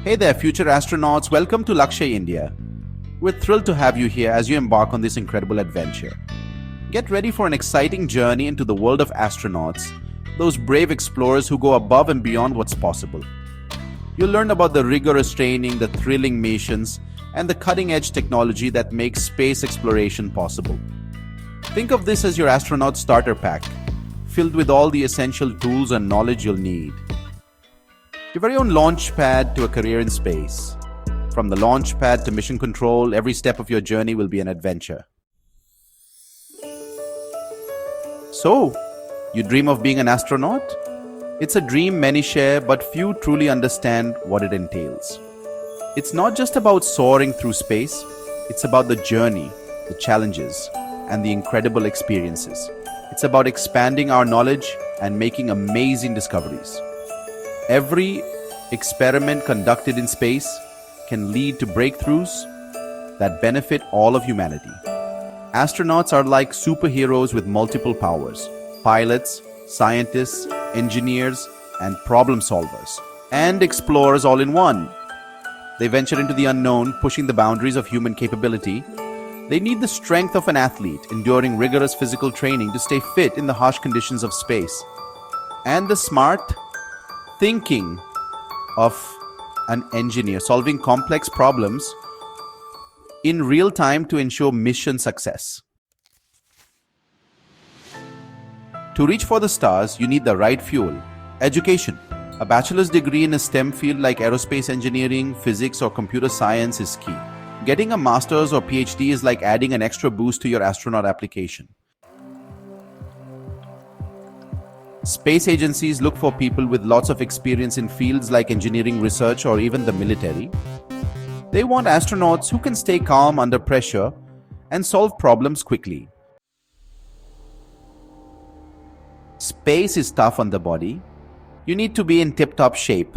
Hey there, future astronauts. Welcome to Lakshay, India. We're thrilled to have you here as you embark on this incredible adventure. Get ready for an exciting journey into the world of astronauts, those brave explorers who go above and beyond what's possible. You'll learn about the rigorous training, the thrilling missions, and the cutting-edge technology that makes space exploration possible. Think of this as your astronaut starter pack, filled with all the essential tools and knowledge you'll need. Your very own launch pad to a career in space. From the launch pad to mission control, every step of your journey will be an adventure. So, you dream of being an astronaut? It's a dream many share, but few truly understand what it entails. It's not just about soaring through space, it's about the journey, the challenges, and the incredible experiences. It's about expanding our knowledge and making amazing discoveries. Every experiment conducted in space can lead to breakthroughs that benefit all of humanity. Astronauts are like superheroes with multiple powers: pilots, scientists, engineers, and problem solvers, and explorers all in one. They venture into the unknown, pushing the boundaries of human capability. They need the strength of an athlete, enduring rigorous physical training to stay fit in the harsh conditions of space, and the smart thinking of an engineer, solving complex problems in real time to ensure mission success. To reach for the stars, you need the right fuel: education. A bachelor's degree in a STEM field like aerospace engineering, physics, or computer science is key. Getting a master's or PhD is like adding an extra boost to your astronaut application. Space agencies look for people with lots of experience in fields like engineering, research, or even the military. They want astronauts who can stay calm under pressure and solve problems quickly. Space is tough on the body. You need to be in tip-top shape.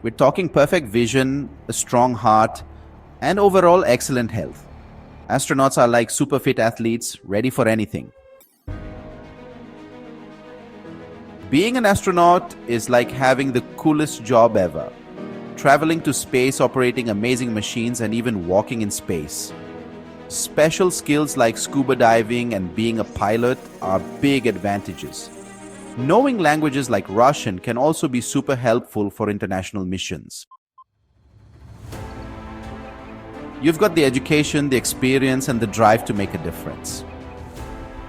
We're talking perfect vision, a strong heart, and overall excellent health. Astronauts are like super fit athletes, ready for anything. Being an astronaut is like having the coolest job ever. Traveling to space, operating amazing machines, and even walking in space. Special skills like scuba diving and being a pilot are big advantages. Knowing languages like Russian can also be super helpful for international missions. You've got the education, the experience, and the drive to make a difference.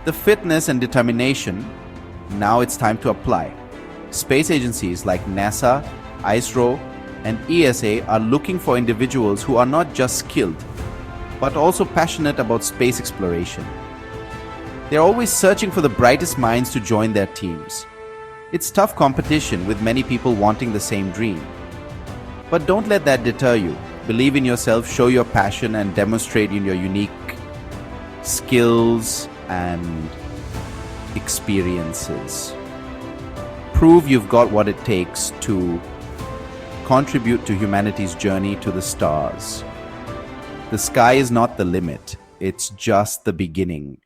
The fitness and determination. Now it's time to apply. Space agencies like NASA, ISRO, and ESA are looking for individuals who are not just skilled, but also passionate about space exploration. They're always searching for the brightest minds to join their teams. It's tough competition with many people wanting the same dream. But don't let that deter you. Believe in yourself, show your passion, and demonstrate in your unique skills and experiences. Prove you've got what it takes to contribute to humanity's journey to the stars. The sky is not the limit, it's just the beginning.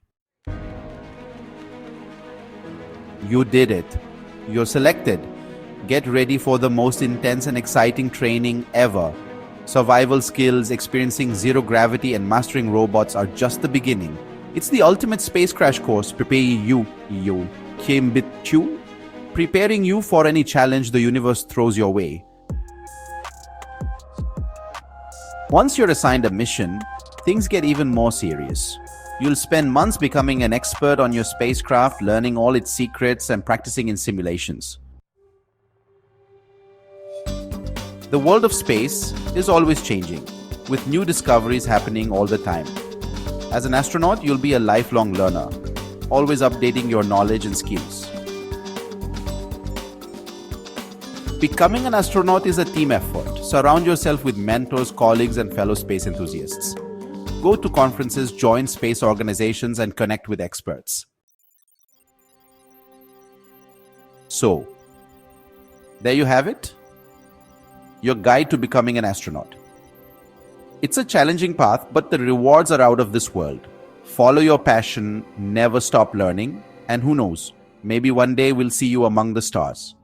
You did it. You're selected. Get ready for the most intense and exciting training ever. Survival skills, experiencing zero gravity, and mastering robots are just the beginning. It's the ultimate space crash course, preparing you for any challenge the universe throws your way. Once you're assigned a mission, things get even more serious. You'll spend months becoming an expert on your spacecraft, learning all its secrets and practicing in simulations. The world of space is always changing, with new discoveries happening all the time. As an astronaut, you'll be a lifelong learner, always updating your knowledge and skills. Becoming an astronaut is a team effort. Surround yourself with mentors, colleagues, and fellow space enthusiasts. Go to conferences, join space organizations, and connect with experts. So, there you have it. Your guide to becoming an astronaut. It's a challenging path, but the rewards are out of this world. Follow your passion, never stop learning, and who knows, maybe one day we'll see you among the stars.